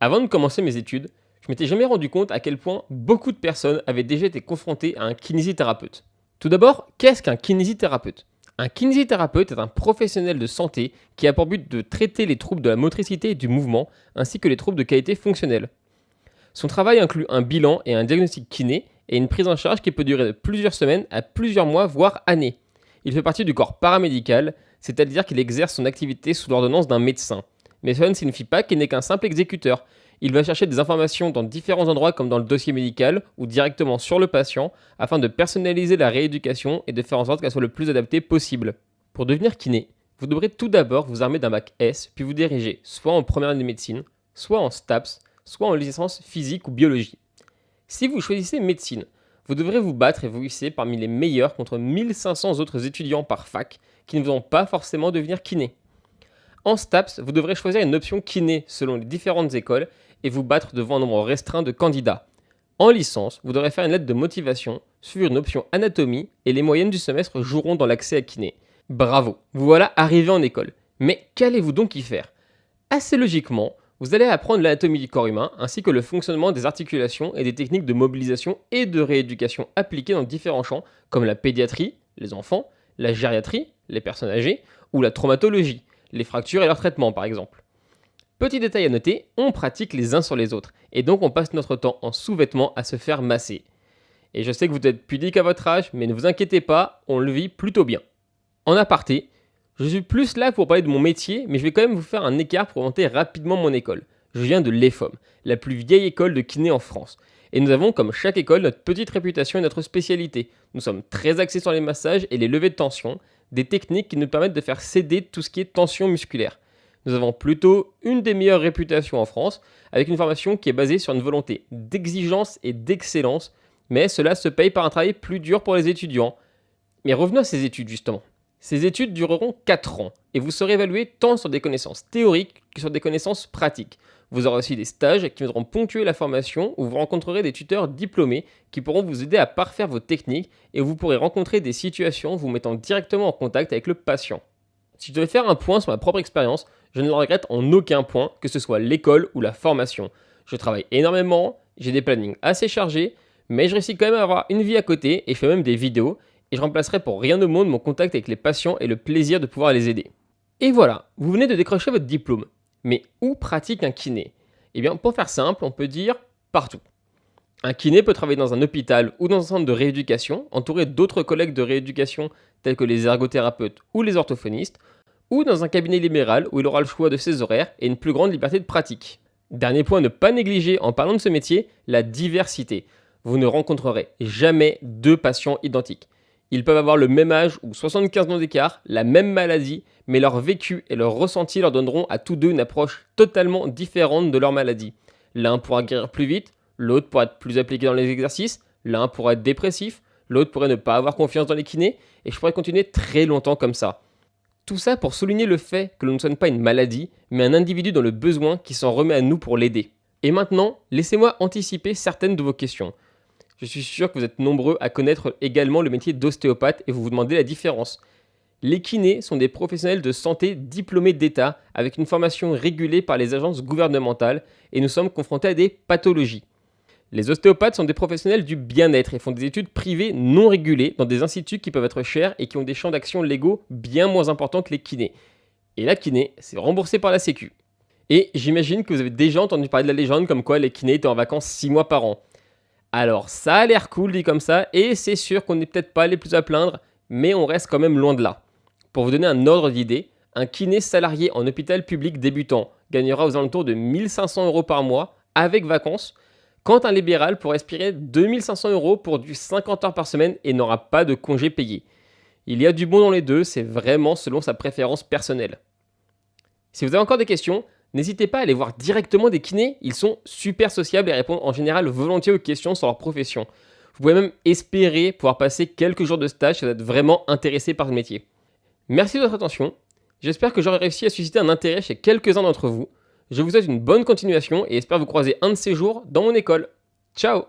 Avant de commencer mes études, je m'étais jamais rendu compte à quel point beaucoup de personnes avaient déjà été confrontées à un kinésithérapeute. Tout d'abord, qu'est-ce qu'un kinésithérapeute? Un kinésithérapeute est un professionnel de santé qui a pour but de traiter les troubles de la motricité et du mouvement, ainsi que les troubles de qualité fonctionnelle. Son travail inclut un bilan et un diagnostic kiné et une prise en charge qui peut durer de plusieurs semaines à plusieurs mois, voire années. Il fait partie du corps paramédical, c'est-à-dire qu'il exerce son activité sous l'ordonnance d'un médecin. Mais cela ne signifie pas qu'il n'est qu'un simple exécuteur. Il va chercher des informations dans différents endroits comme dans le dossier médical ou directement sur le patient afin de personnaliser la rééducation et de faire en sorte qu'elle soit le plus adaptée possible. Pour devenir kiné, vous devrez tout d'abord vous armer d'un bac S puis vous diriger soit en première année de médecine, soit en STAPS, soit en licence physique ou biologie. Si vous choisissez médecine, vous devrez vous battre et vous hisser parmi les meilleurs contre 1500 autres étudiants par fac qui ne vont pas forcément devenir kiné. En STAPS, vous devrez choisir une option kiné selon les différentes écoles et vous battre devant un nombre restreint de candidats. En licence, vous devrez faire une lettre de motivation, suivre une option anatomie et les moyennes du semestre joueront dans l'accès à kiné. Bravo, vous voilà arrivé en école. Mais qu'allez-vous donc y faire? Assez logiquement, vous allez apprendre l'anatomie du corps humain ainsi que le fonctionnement des articulations et des techniques de mobilisation et de rééducation appliquées dans différents champs comme la pédiatrie, les enfants, la gériatrie, les personnes âgées ou la traumatologie, les fractures et leur traitement par exemple. Petit détail à noter, on pratique les uns sur les autres et donc on passe notre temps en sous-vêtements à se faire masser. Et je sais que vous êtes pudique à votre âge, mais ne vous inquiétez pas, on le vit plutôt bien. En aparté, je suis plus là pour parler de mon métier, mais je vais quand même vous faire un écart pour présenter rapidement mon école. Je viens de l'EFOM, la plus vieille école de kiné en France. Et nous avons, comme chaque école, notre petite réputation et notre spécialité. Nous sommes très axés sur les massages et les levées de tension, des techniques qui nous permettent de faire céder tout ce qui est tension musculaire. Nous avons plutôt une des meilleures réputations en France, avec une formation qui est basée sur une volonté d'exigence et d'excellence, mais cela se paye par un travail plus dur pour les étudiants. Mais revenons à ces études justement. Ces études dureront 4 ans et vous serez évalué tant sur des connaissances théoriques que sur des connaissances pratiques. Vous aurez aussi des stages qui viendront ponctuer la formation où vous rencontrerez des tuteurs diplômés qui pourront vous aider à parfaire vos techniques et où vous pourrez rencontrer des situations vous mettant directement en contact avec le patient. Si je devais faire un point sur ma propre expérience, je ne le regrette en aucun point, que ce soit l'école ou la formation. Je travaille énormément, j'ai des plannings assez chargés, mais je réussis quand même à avoir une vie à côté et je fais même des vidéos. Et je remplacerai pour rien au monde mon contact avec les patients et le plaisir de pouvoir les aider. Et voilà, vous venez de décrocher votre diplôme. Mais où pratique un kiné? Eh bien, pour faire simple, on peut dire partout. Un kiné peut travailler dans un hôpital ou dans un centre de rééducation, entouré d'autres collègues de rééducation tels que les ergothérapeutes ou les orthophonistes, ou dans un cabinet libéral où il aura le choix de ses horaires et une plus grande liberté de pratique. Dernier point à ne pas négliger en parlant de ce métier, la diversité. Vous ne rencontrerez jamais 2 patients identiques. Ils peuvent avoir le même âge ou 75 ans d'écart, la même maladie, mais leur vécu et leur ressenti leur donneront à tous deux une approche totalement différente de leur maladie. L'un pourra guérir plus vite, l'autre pourra être plus appliqué dans les exercices, l'un pourra être dépressif, l'autre pourrait ne pas avoir confiance dans les kinés, et je pourrais continuer très longtemps comme ça. Tout ça pour souligner le fait que l'on ne soigne pas une maladie, mais un individu dans le besoin qui s'en remet à nous pour l'aider. Et maintenant, laissez-moi anticiper certaines de vos questions. Je suis sûr que vous êtes nombreux à connaître également le métier d'ostéopathe et vous vous demandez la différence. Les kinés sont des professionnels de santé diplômés d'État avec une formation régulée par les agences gouvernementales et nous sommes confrontés à des pathologies. Les ostéopathes sont des professionnels du bien-être et font des études privées non régulées dans des instituts qui peuvent être chers et qui ont des champs d'action légaux bien moins importants que les kinés. Et la kiné, c'est remboursé par la Sécu. Et j'imagine que vous avez déjà entendu parler de la légende comme quoi les kinés étaient en vacances 6 mois par an. Alors ça a l'air cool dit comme ça, et c'est sûr qu'on n'est peut-être pas les plus à plaindre, mais on reste quand même loin de là. Pour vous donner un ordre d'idée, un kiné salarié en hôpital public débutant gagnera aux alentours de 1500 € par mois avec vacances, quand un libéral pourrait aspirer 2500 € pour du 50 heures par semaine et n'aura pas de congé payé. Il y a du bon dans les deux, c'est vraiment selon sa préférence personnelle. Si vous avez encore des questions, n'hésitez pas à aller voir directement des kinés, ils sont super sociables et répondent en général volontiers aux questions sur leur profession. Vous pouvez même espérer pouvoir passer quelques jours de stage si vous êtes vraiment intéressé par le métier. Merci de votre attention, j'espère que j'aurai réussi à susciter un intérêt chez quelques-uns d'entre vous. Je vous souhaite une bonne continuation et espère vous croiser un de ces jours dans mon école. Ciao!